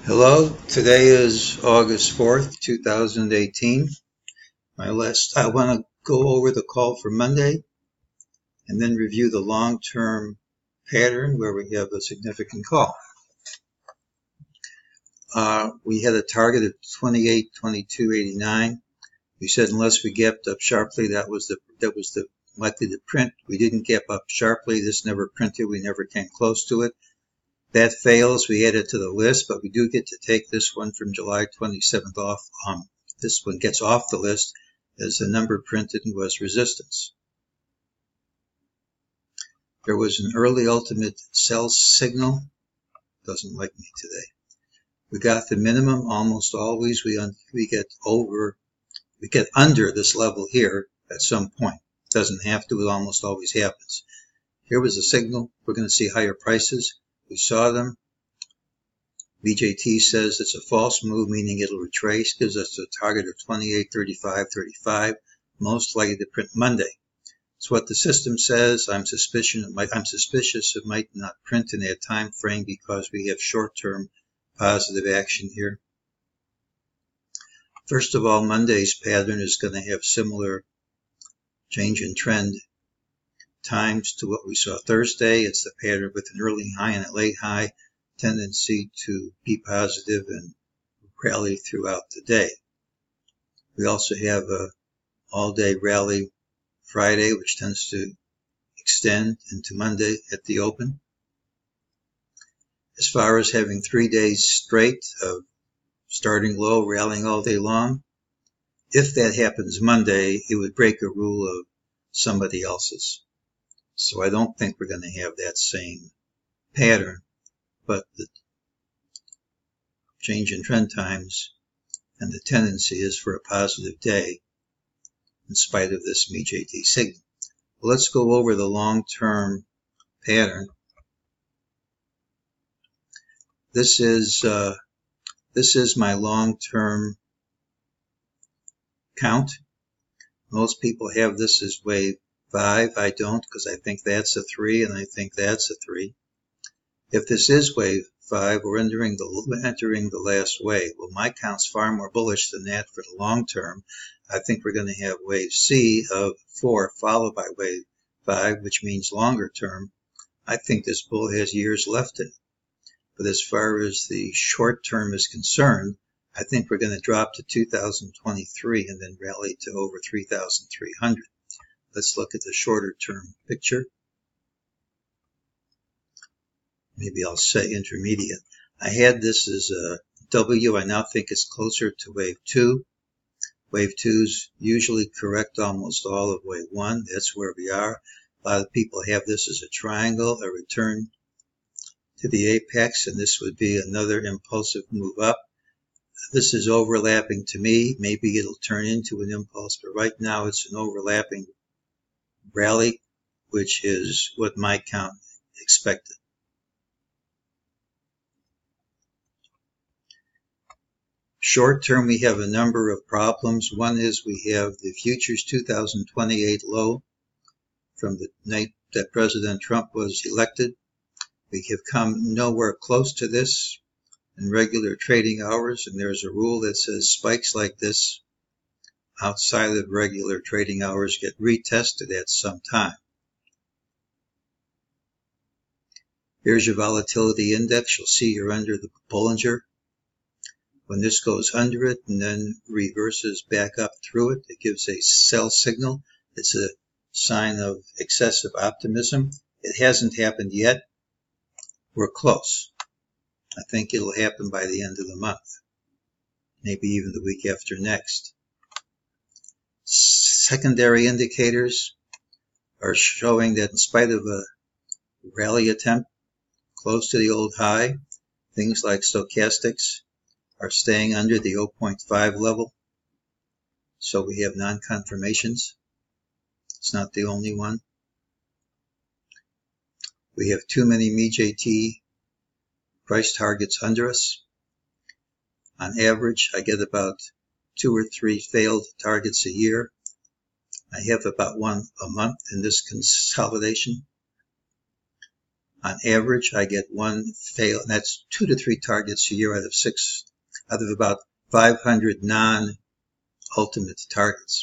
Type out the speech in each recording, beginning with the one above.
Hello, today is August 4th, 2018. I want to go over the call for Monday and then review the long-term pattern where we have a significant call. We had a target of 28.2289. We said unless we gapped up sharply, that was the likely to print. We didn't gap up sharply. This never printed. We never came close to it. That fails, we add it to the list, but we do get to take this one from July 27th off. This one gets off the list as the number printed was resistance. There was an early ultimate sell signal. Doesn't like me today. We got the minimum almost always. We get under this level here at some point. Doesn't have to, it almost always happens. Here was a signal. We're going to see higher prices. We saw them. MEJT says it's a false move, meaning it'll retrace, gives us a target of 28.35.35, most likely to print Monday. It's what the system says. I'm suspicious it might not print in that time frame because we have short-term positive action here. First of all, Monday's pattern is going to have similar change in trend times to what we saw Thursday. It's the pattern with an early high and a late high, tendency to be positive and rally throughout the day. We also have a all-day rally Friday, which tends to extend into Monday at the open. As far as having 3 days straight of starting low, rallying all day long, if that happens Monday, it would break a rule of somebody else's. So I don't think we're going to have that same pattern, but the change in trend times and the tendency is for a positive day in spite of this MEJT signal. Well, let's go over the long-term pattern. This is my long-term count. Most people have this as wave 5. I don't, because I think that's a 3 and I think that's a 3. If this is wave 5, we're entering the last wave. Well, my count's far more bullish than that for the long term. I think we're going to have wave C of 4 followed by wave 5, which means longer term. I think this bull has years left in it. But as far as the short term is concerned, I think we're going to drop to 2023 and then rally to over 3,300. Let's look at the shorter term picture. Maybe I'll say intermediate. I had this as a W. I now think it's closer to wave 2. Wave 2s usually correct almost all of wave 1. That's where we are. A lot of people have this as a triangle, a return to the apex, and this would be another impulsive move up. This is overlapping to me. Maybe it'll turn into an impulse, but right now it's an overlapping rally, which is what my count expected. Short term, we have a number of problems. One is we have the futures 2028 low from the night that President Trump was elected. We have come nowhere close to this in regular trading hours, and there's a rule that says spikes like this outside of regular trading hours get retested at some time. Here's your volatility index. You'll see you're under the Bollinger. When this goes under it and then reverses back up through it, it gives a sell signal. It's a sign of excessive optimism. It hasn't happened yet. We're close. I think it'll happen by the end of the month, maybe even the week after next. Secondary indicators are showing that in spite of a rally attempt close to the old high, things like stochastics are staying under the 0.5 level. So we have non-confirmations. It's not the only one. We have too many MEJT price targets under us. On average, I get about 2 or 3 failed targets a year. I have about 1 a month in this consolidation. On average, I get one fail, and that's 2 to 3 targets a year out of about 500 non-ultimate targets.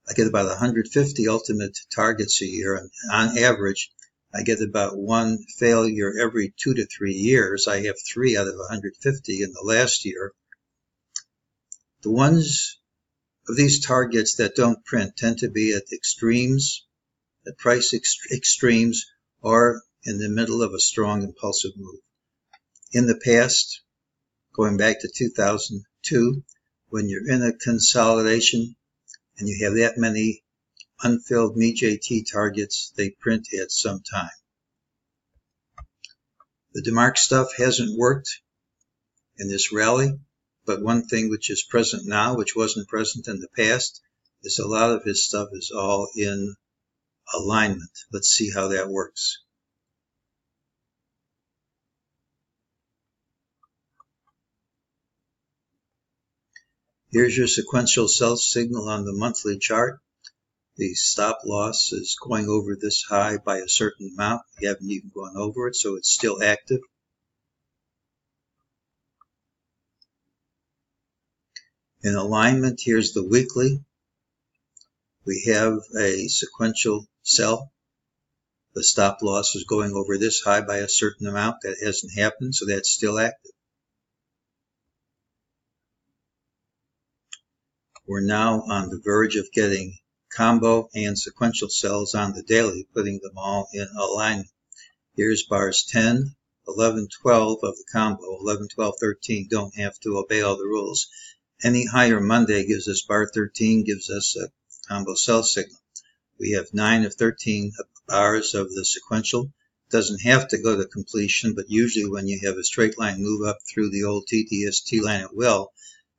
I get about 150 ultimate targets a year, and on average, I get about one failure every 2 to 3 years. I have 3 out of 150 in the last year. The ones of these targets that don't print tend to be at extremes, at price extremes, or in the middle of a strong impulsive move. In the past, going back to 2002, when you're in a consolidation and you have that many unfilled MEJT targets, they print at some time. The DeMark stuff hasn't worked in this rally, but one thing which is present now, which wasn't present in the past, is a lot of his stuff is all in alignment. Let's see how that works. Here's your sequential sell signal on the monthly chart. The stop loss is going over this high by a certain amount. We haven't even gone over it, so it's still active. In alignment, here's the weekly. We have a sequential sell. The stop loss is going over this high by a certain amount. That hasn't happened, so that's still active. We're now on the verge of getting combo and sequential sells on the daily, putting them all in alignment. Here's bars 10, 11, 12 of the combo. 11, 12, 13 don't have to obey all the rules. Any higher Monday gives us bar 13, gives us a combo sell signal. We have 9 of 13 bars of the sequential. Doesn't have to go to completion, but usually when you have a straight line move up through the old TDST line at will,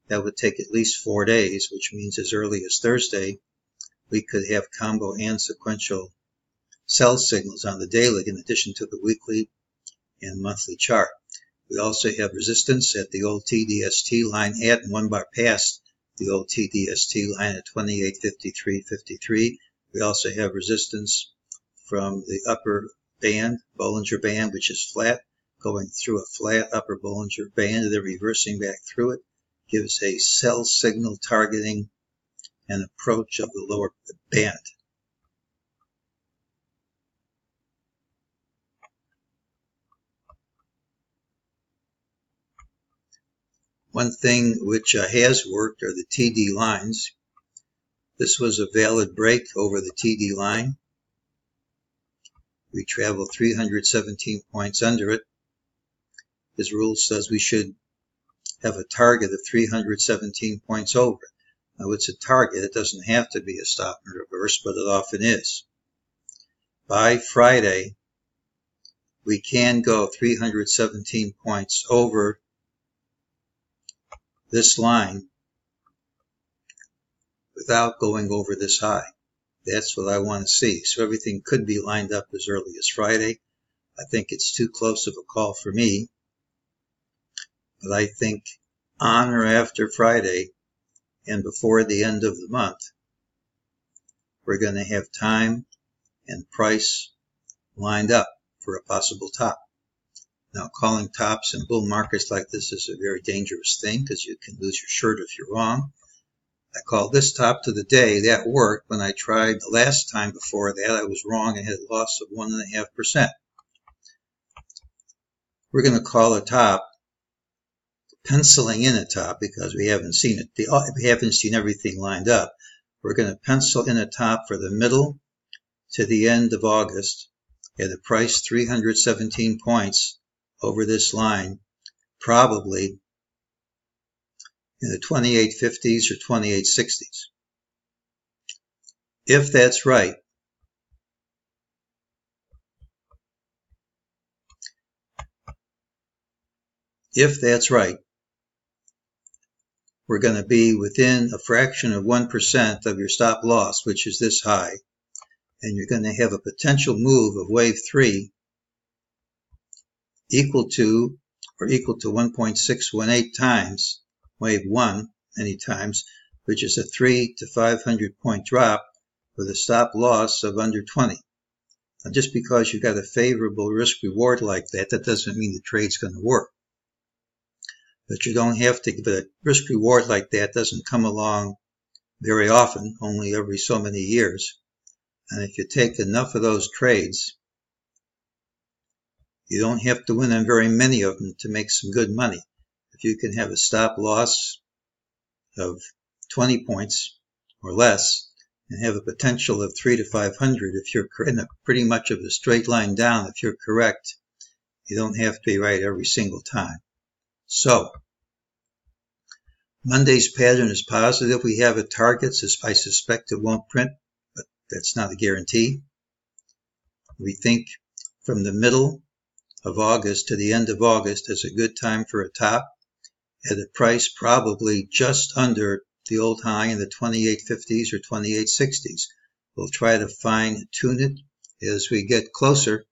that would take at least 4 days, which means as early as Thursday, we could have combo and sequential sell signals on the daily in addition to the weekly and monthly chart. We also have resistance at the old TDST line at and 1 bar past the old TDST line at 28.53.53. We also have resistance from the upper band, Bollinger Band, which is flat, going through a flat upper Bollinger Band and then reversing back through it. Gives a sell signal targeting an approach of the lower band. One thing which has worked are the TD lines. This was a valid break over the TD line. We traveled 317 points under it. His rule says we should have a target of 317 points over it. Now it's a target. It doesn't have to be a stop and reverse, but it often is. By Friday, we can go 317 points over this line without going over this high. That's what I want to see. So everything could be lined up as early as Friday. I think it's too close of a call for me. But I think on or after Friday and before the end of the month, we're going to have time and price lined up for a possible top. Now, calling tops in bull markets like this is a very dangerous thing because you can lose your shirt if you're wrong. I called this top to the day. That worked. When I tried the last time before that, I was wrong and had a loss of 1.5%. We're going to call a top, penciling in a top because we haven't seen it. We haven't seen everything lined up. We're going to pencil in a top for the middle to the end of August at a price 317 points over this line, probably in the 28.50s or 28.60s. If that's right, we're going to be within a fraction of 1% of your stop loss, which is this high, and you're going to have a potential move of wave 3 equal to or equal to 1.618 times wave 1 many times, which is a 300 to 500 point drop with a stop loss of under 20. And just because you've got a favorable risk reward like that, that doesn't mean the trade's going to work. But you don't have to, the risk reward like that doesn't come along very often, only every so many years. And if you take enough of those trades, you don't have to win on very many of them to make some good money. If you can have a stop loss of 20 points or less and have a potential of 300 to 500, if you're in a pretty much of a straight line down, if you're correct, you don't have to be right every single time. So Monday's pattern is positive. We have a target. I suspect it won't print, but that's not a guarantee. We think from the middle of August to the end of August is a good time for a top at a price probably just under the old high in the 2850s or 2860s. We'll try to fine tune it as we get closer,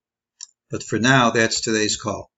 but for now, that's today's call.